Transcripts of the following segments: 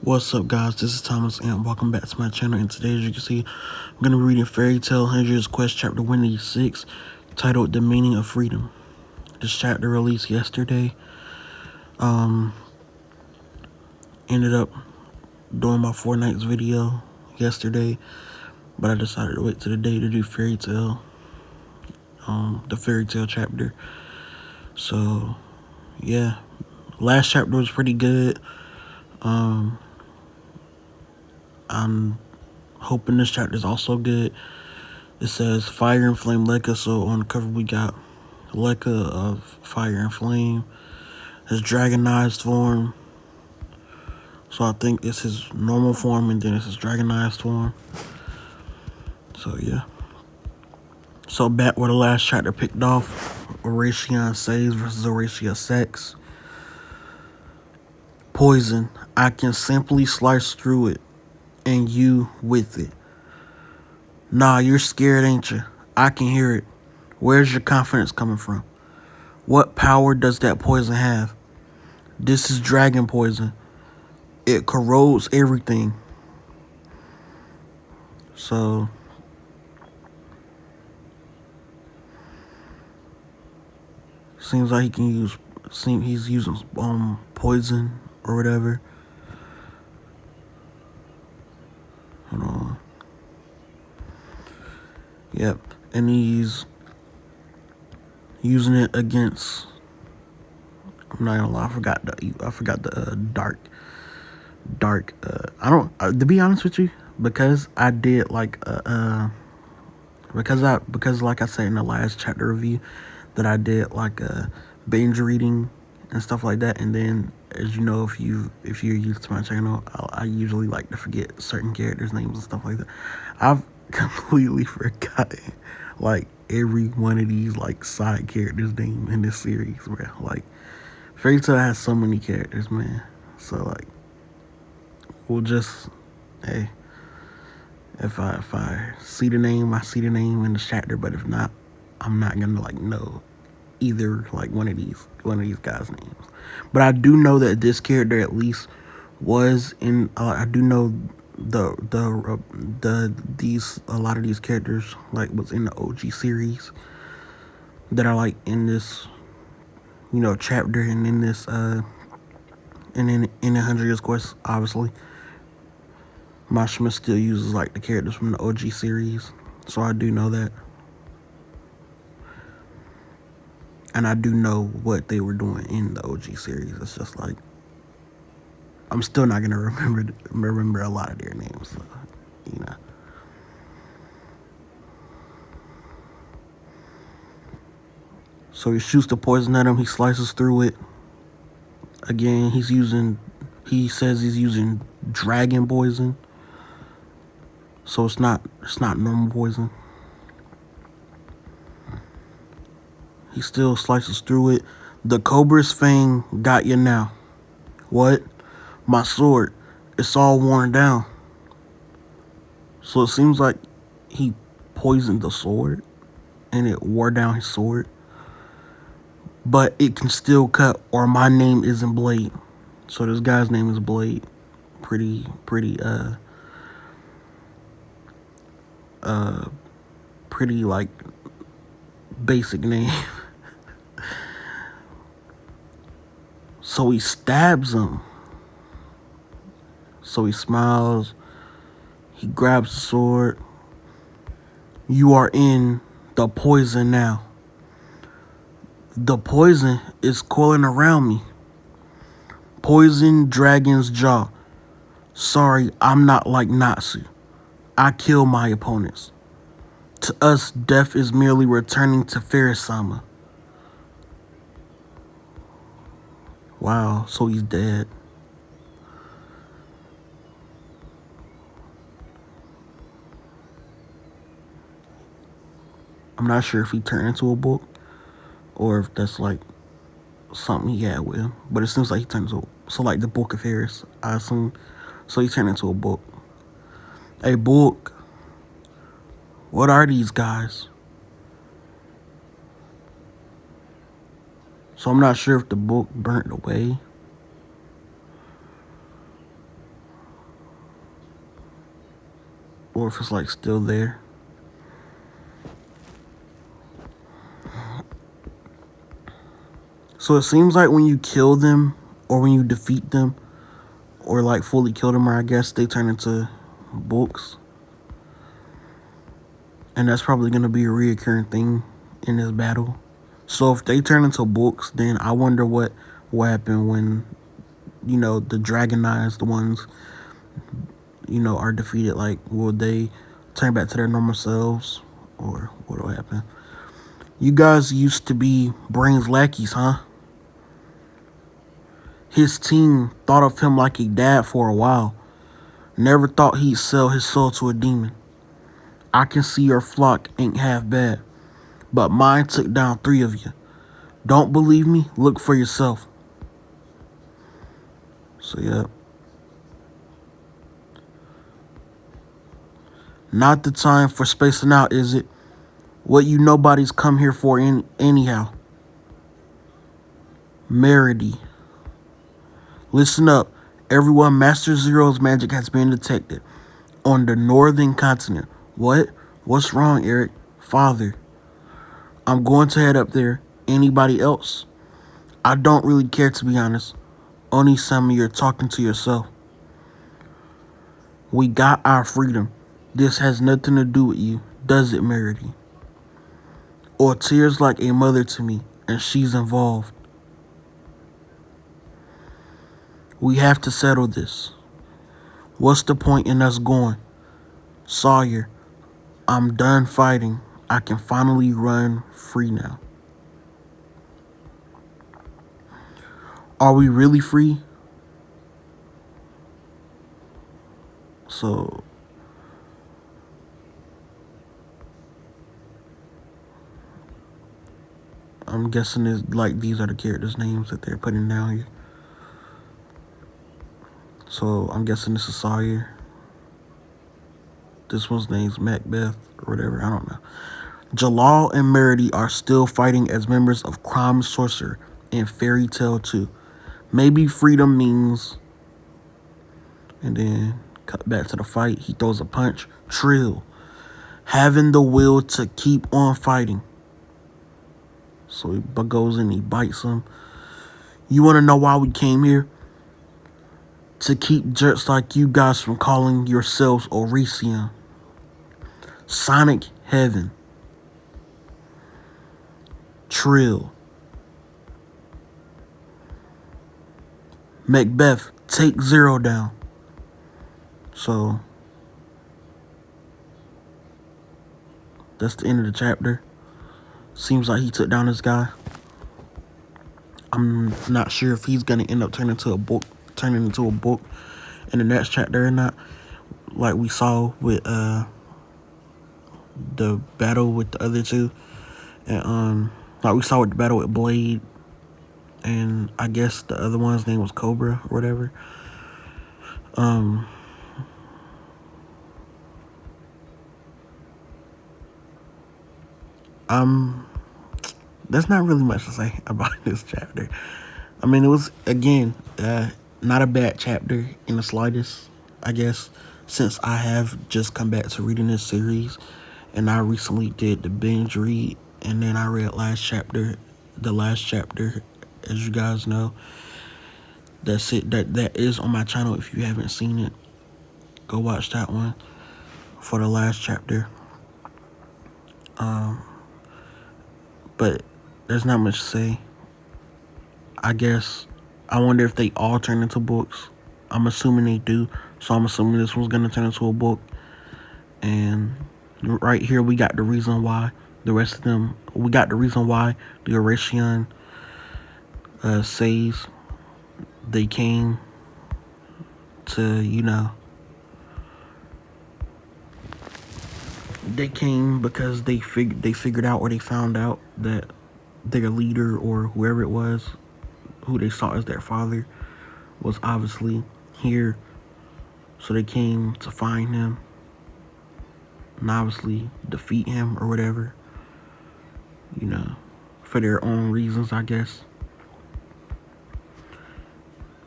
What's up, guys? This is Thomas, and welcome back to my channel. And today, as you can see, I'm going to be reading Fairy Tale 100's Quest Chapter 186, titled The Meaning of Freedom. This chapter released yesterday. Ended up doing my 4 nights video yesterday, but I decided to wait to the day to do Fairy Tale, the Fairy Tale chapter. So, yeah, last chapter was pretty good. I'm hoping this chapter is also good. It says Fire and Flame Lekka, so on the cover we got Lekka of Fire and Flame, his dragonized form. So I think it's his normal form and then it's his dragonized form. So yeah. So back where the last chapter picked off, Oraceon saves versus Oraceon sex. Poison, I can simply slice through it, and you with it. Nah, you're scared, ain't you? I can hear it. Where's your confidence coming from? What power does that poison have? This is dragon poison. It corrodes everything. So seems like he can use. He's using poison or whatever. Hold on. Yep, and he's using it against. I'm not gonna lie. I forgot the dark. I don't. To be honest with you, because I did like because like I said in the last chapter review, that I did like binge reading and stuff like that. And then, as you know, if you're used to my channel, I usually like to forget certain characters' names and stuff like that. I've completely forgotten like every one of these like side characters' name in this series, bro. Like Fairy Tail has so many characters, man. So like, we'll just, hey, if I see the name, I see the name in the chapter. But if not, I'm not gonna like know either like one of these guys' names. But I do know that this character at least was in. I do know these a lot of these characters like was in the OG series that are like in this, you know, chapter, and in this and in 100 Years Quest, obviously. Mashima still uses like the characters from the OG series, so I do know that. And I do know what they were doing in the OG series. It's just like, I'm still not gonna remember a lot of their names, so, you know. So he shoots the poison at him. He slices through it. Again, he says he's using dragon poison. So it's not normal poison. He still slices through it. The Cobra's fang got you now. What? My sword. It's all worn down. So it seems like he poisoned the sword and it wore down his sword. But it can still cut, or my name isn't Blade. So this guy's name is Blade. Pretty like basic name. So he stabs him. So he smiles. He grabs the sword. You are in the poison now. The poison is coiling around me. Poison dragon's jaw. Sorry, I'm not like Natsu. I kill my opponents. To us, death is merely returning to Farisama. Wow, so he's dead. I'm not sure if he turned into a book or if that's like something he had with him. But it seems like he turned into, so like the Book of Harris, I assume. So he turned into a book. A book. What are these guys? So I'm not sure if the book burnt away. or if it's like still there. So it seems like when you kill them or when you defeat them or like fully kill them, or I guess they turn into books. And that's probably going to be a reoccurring thing in this battle. So if they turn into books, then I wonder what happened when, the dragonized ones, are defeated. Like, will they turn back to their normal selves? Or what will happen? You guys used to be Brain's lackeys, huh? His team thought of him like a dad for a while. Never thought he'd sell his soul to a demon. I can see your flock ain't half bad, but mine took down 3 of you. Don't believe me? Look for yourself. So, yeah. Not the time for spacing out, is it? What you nobody's come here for anyhow. Merity. Listen up. Everyone, Master Zero's magic has been detected on the northern continent. What? What's wrong, Eric? Father. I'm going to head up there. Anybody else? I don't really care, to be honest. Only some of you're talking to yourself. We got our freedom. This has nothing to do with you, does it, Merity? Or tears like a mother to me, and she's involved. We have to settle this. What's the point in us going? Sawyer, I'm done fighting. I can finally run free now. Are we really free? So, I'm guessing it's like these are the characters' names that they're putting down here. So, I'm guessing this is Sawyer. This one's name's Macbeth or whatever. I don't know. Jalal and Merity are still fighting as members of Crime Sorcerer and Fairy Tale 2. Maybe freedom means... And then cut back to the fight. He throws a punch. Trill. Having the will to keep on fighting. So he goes and he bites him. You want to know why we came here? To keep jerks like you guys from calling yourselves Oresian. Sonic Heaven. Trill. Macbeth, take Zero down. So, that's the end of the chapter. Seems like he took down this guy. I'm not sure if he's going to end up turning into a book in the next chapter or not. Like we saw with the battle with the other two. And like we saw with the battle with Blade. And I guess the other one's name was Cobra or whatever. There's not really much to say about this chapter. I mean, it was, again, not a bad chapter in the slightest, I guess, since I have just come back to reading this series. And I recently did the binge read, and then I read the last chapter, as you guys know. That's it. That is on my channel. If you haven't seen it, go watch that one for the last chapter. But there's not much to say. I guess I wonder if they all turn into books. I'm assuming they do. So I'm assuming this one's gonna turn into a book. And right here we got the reason why the rest of them. We got the reason why the Oresian says they came to, they came because they figured out, or they found out that their leader or whoever it was, who they saw as their father, was obviously here. So they came to find him and obviously defeat him or whatever, for their own reasons, I guess.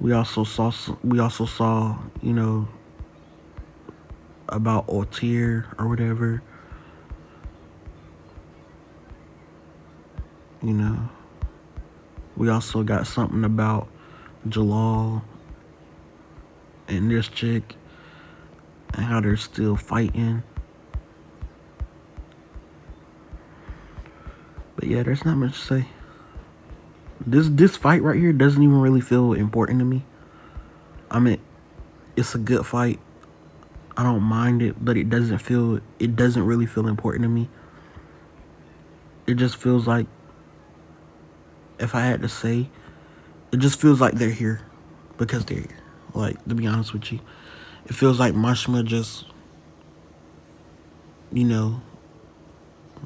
We also saw, about Altair or whatever. You know, we also got something about Jalal and this chick and how they're still fighting. But yeah, there's not much to say. This fight right here doesn't even really feel important to me. I mean, it's a good fight. I don't mind it, but it doesn't really feel important to me. It just feels like, if I had to say, it just feels like they're here because they're here. Like, to be honest with you, it feels like Mashima just, you know,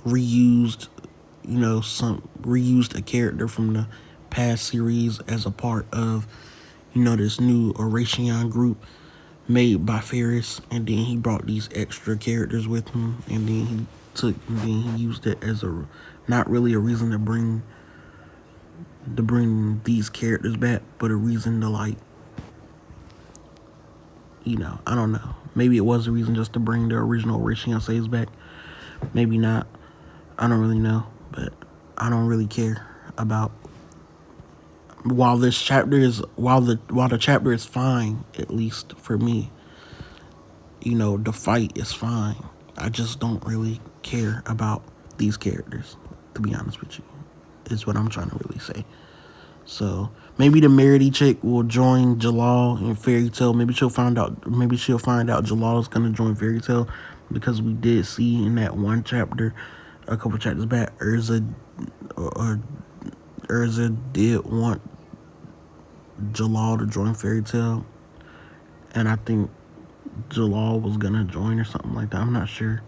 reused, reused a character from the past series as a part of, this new Oratian group made by Ferris, and then he brought these extra characters with him, and then he used it as not really a reason to bring these characters back, but a reason to, like, I don't know. Maybe it was a reason just to bring the original Oratian saves back. Maybe not. I don't really know, but I don't really care about. While the chapter is fine, at least for me, the fight is fine. I just don't really care about these characters, to be honest with you, is what I'm trying to really say. So maybe the Merity chick will join Jalal in Fairy Tail. Maybe she'll find out Jalal is gonna join Fairy Tail, because we did see in that one chapter, a couple chapters back, Urza did want Jalal to join Fairy Tail, and I think Jalal was gonna join or something like that. I'm not sure.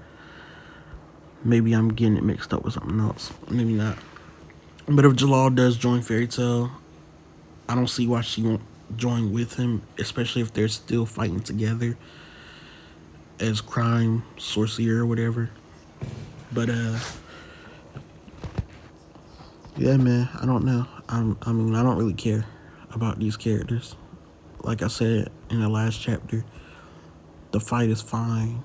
Maybe I'm getting it mixed up with something else. Maybe not. But if Jalal does join Fairy Tail, I don't see why she won't join with him, especially if they're still fighting together as crime sorcerer or whatever. But yeah, man, I don't know. I mean, I don't really care about these characters. Like I said in the last chapter, the fight is fine.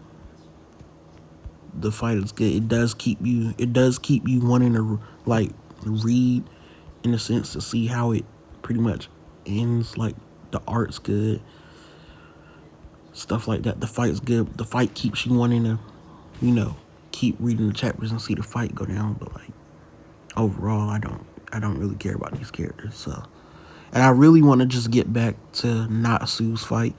The fight is good. It does keep you wanting to, like, read, in a sense, to see how it pretty much ends. Like, the art's good, stuff like that. The fight's good. The fight keeps you wanting to, keep reading the chapters and see the fight go down. But, like, overall, I don't really care about these characters. So, and I really want to just get back to Natsu's fight,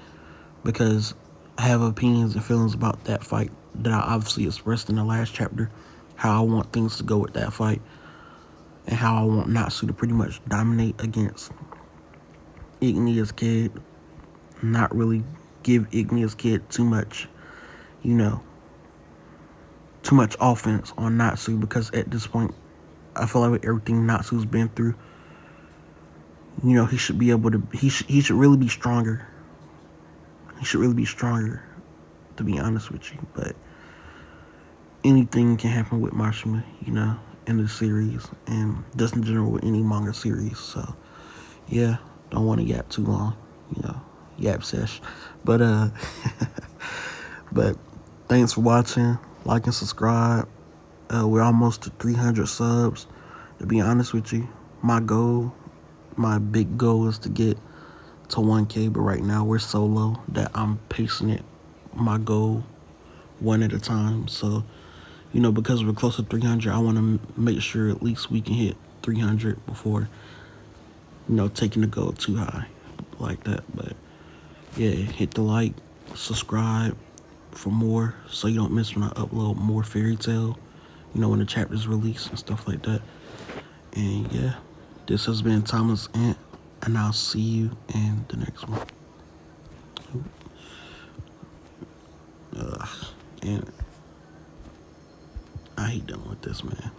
because I have opinions and feelings about that fight that I obviously expressed in the last chapter, how I want things to go with that fight, and how I want Natsu to pretty much dominate against Ignia's kid, not really give Ignia's kid too much offense on Natsu, because at this point, I feel like with everything Natsu's been through, he should be able to, he should really be stronger. He should really be stronger, to be honest with you. But anything can happen with Mashima, in the series, and just in general with any manga series. So, yeah, don't want to yap too long, yap sesh. But, but thanks for watching. Like and subscribe. We're almost to 300 subs. To be honest with you, my big goal is to get to 1K, but right now we're so low that I'm pacing it, my goal, one at a time. So, because we're close to 300, I want to make sure at least we can hit 300 before, taking the goal too high like that. But yeah, hit the like, subscribe for more, so you don't miss when I upload more Fairy Tail, when the chapters release and stuff like that. And yeah, this has been Thomas Ant, and I'll see you in the next one. And I hate dealing with this, man.